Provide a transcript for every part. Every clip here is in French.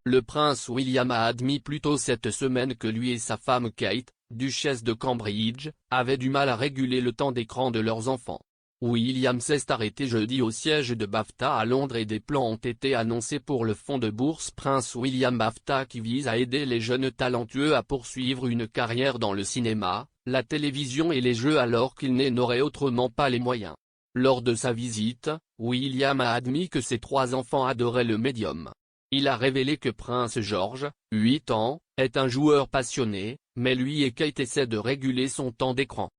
Le prince William a admis plus tôt cette semaine que lui et sa femme Kate, duchesse de Cambridge, avaient du mal à réguler le temps d'écran de leurs enfants. William s'est arrêté jeudi au siège de BAFTA à Londres et des plans ont été annoncés pour le fonds de bourse Prince William BAFTA qui vise à aider les jeunes talentueux à poursuivre une carrière dans le cinéma, la télévision et les jeux alors qu'ils n'auraient autrement pas les moyens. Lors de sa visite, William a admis que ses 3 enfants adoraient le médium. Il a révélé que Prince George, 8 ans, est un joueur passionné, mais lui et Kate essaient de réguler son temps d'écran.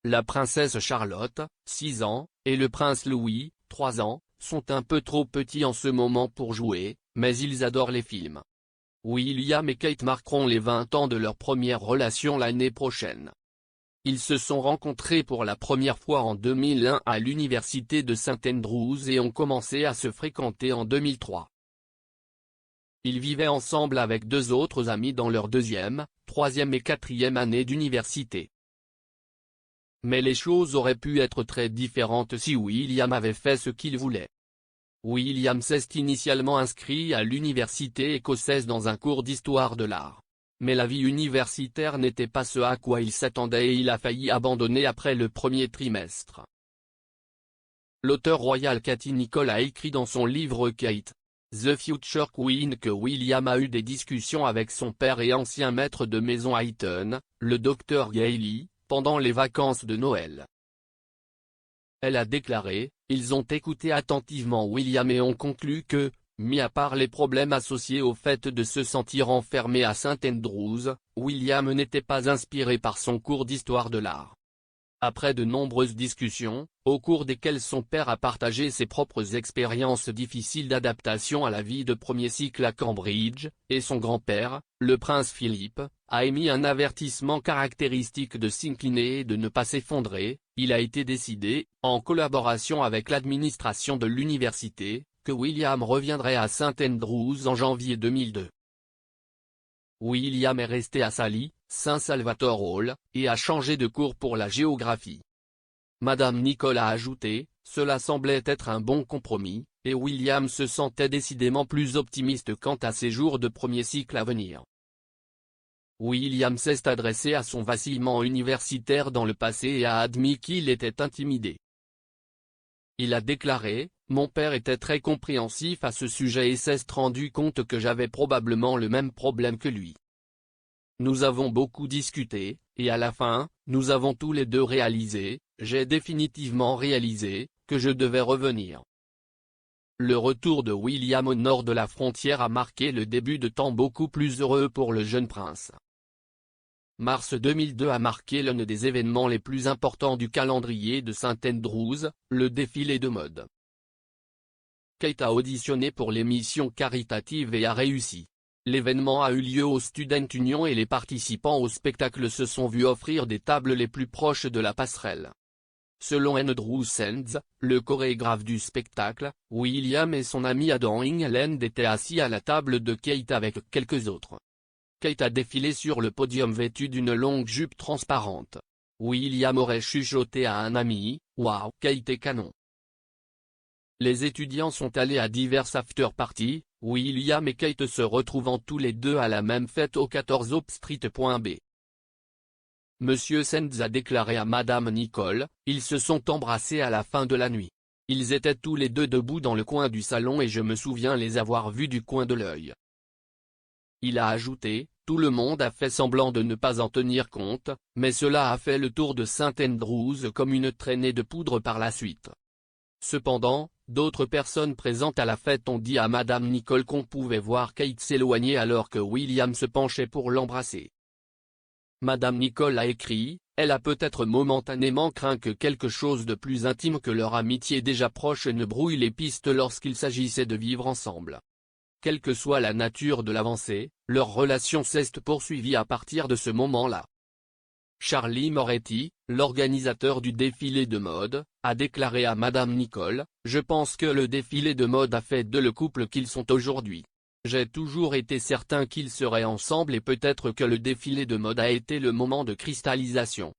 La princesse Charlotte, 6 ans, et le prince Louis, 3 ans, sont un peu trop petits en ce moment pour jouer, mais ils adorent les films. William et Kate marqueront les 20 ans de leur première relation l'année prochaine. Ils se sont rencontrés pour la première fois en 2001 à l'université de St Andrews et ont commencé à se fréquenter en 2003. Ils vivaient ensemble avec 2 autres amis dans leur 2e, 3e et 4e année d'université. Mais les choses auraient pu être très différentes si William avait fait ce qu'il voulait. William s'est initialement inscrit à l'université écossaise dans un cours d'histoire de l'art. Mais la vie universitaire n'était pas ce à quoi il s'attendait et il a failli abandonner après le premier trimestre. L'auteur royal Katie Nicholl a écrit dans son livre Kate, The Future Queen que William a eu des discussions avec son père et ancien maître de maison à Eton, le Dr Gailey, pendant les vacances de Noël. Elle a déclaré, ils ont écouté attentivement William et ont conclu que, mis à part les problèmes associés au fait de se sentir enfermé à St Andrews, William n'était pas inspiré par son cours d'histoire de l'art. Après de nombreuses discussions, au cours desquelles son père a partagé ses propres expériences difficiles d'adaptation à la vie de premier cycle à Cambridge, et son grand-père, le prince Philippe, a émis un avertissement caractéristique de s'incliner et de ne pas s'effondrer, il a été décidé, en collaboration avec l'administration de l'université, que William reviendrait à St Andrews en janvier 2002. William est resté à Sally, Saint Salvatore Hall, et a changé de cours pour la géographie. Madame Nicholl a ajouté, cela semblait être un bon compromis, et William se sentait décidément plus optimiste quant à ses jours de premier cycle à venir. William s'est adressé à son vacillement universitaire dans le passé et a admis qu'il était intimidé. Il a déclaré, mon père était très compréhensif à ce sujet et s'est rendu compte que j'avais probablement le même problème que lui. Nous avons beaucoup discuté, et à la fin, nous avons tous les 2 réalisé, j'ai définitivement réalisé, que je devais revenir. Le retour de William au nord de la frontière a marqué le début de temps beaucoup plus heureux pour le jeune prince. Mars 2002 a marqué l'un des événements les plus importants du calendrier de St Andrews, le défilé de mode. Kate a auditionné pour l'émission caritative et a réussi. L'événement a eu lieu au Student Union et les participants au spectacle se sont vus offrir des tables les plus proches de la passerelle. Selon Andrew Sands, le chorégraphe du spectacle, William et son ami Adam England étaient assis à la table de Kate avec quelques autres. Kate a défilé sur le podium vêtue d'une longue jupe transparente. William aurait chuchoté à un ami, « Waouh, Kate est canon !» Les étudiants sont allés à diverses after-parties, William et Kate se retrouvant tous les 2 à la même fête au 14 Oak Street.B. Monsieur Sands a déclaré à Madame Nicholl, ils se sont embrassés à la fin de la nuit. Ils étaient tous les 2 debout dans le coin du salon et je me souviens les avoir vus du coin de l'œil. Il a ajouté, tout le monde a fait semblant de ne pas en tenir compte, mais cela a fait le tour de St Andrews comme une traînée de poudre par la suite. Cependant, d'autres personnes présentes à la fête ont dit à Madame Nicholl qu'on pouvait voir Kate s'éloigner alors que William se penchait pour l'embrasser. Madame Nicholl a écrit, elle a peut-être momentanément craint que quelque chose de plus intime que leur amitié déjà proche ne brouille les pistes lorsqu'il s'agissait de vivre ensemble. Quelle que soit la nature de l'avancée, leur relation s'est poursuivie à partir de ce moment-là. Charlie Moretti, l'organisateur du défilé de mode, a déclaré à Madame Nicholl, « Je pense que le défilé de mode a fait d'eux le couple qu'ils sont aujourd'hui. J'ai toujours été certain qu'ils seraient ensemble et peut-être que le défilé de mode a été le moment de cristallisation. »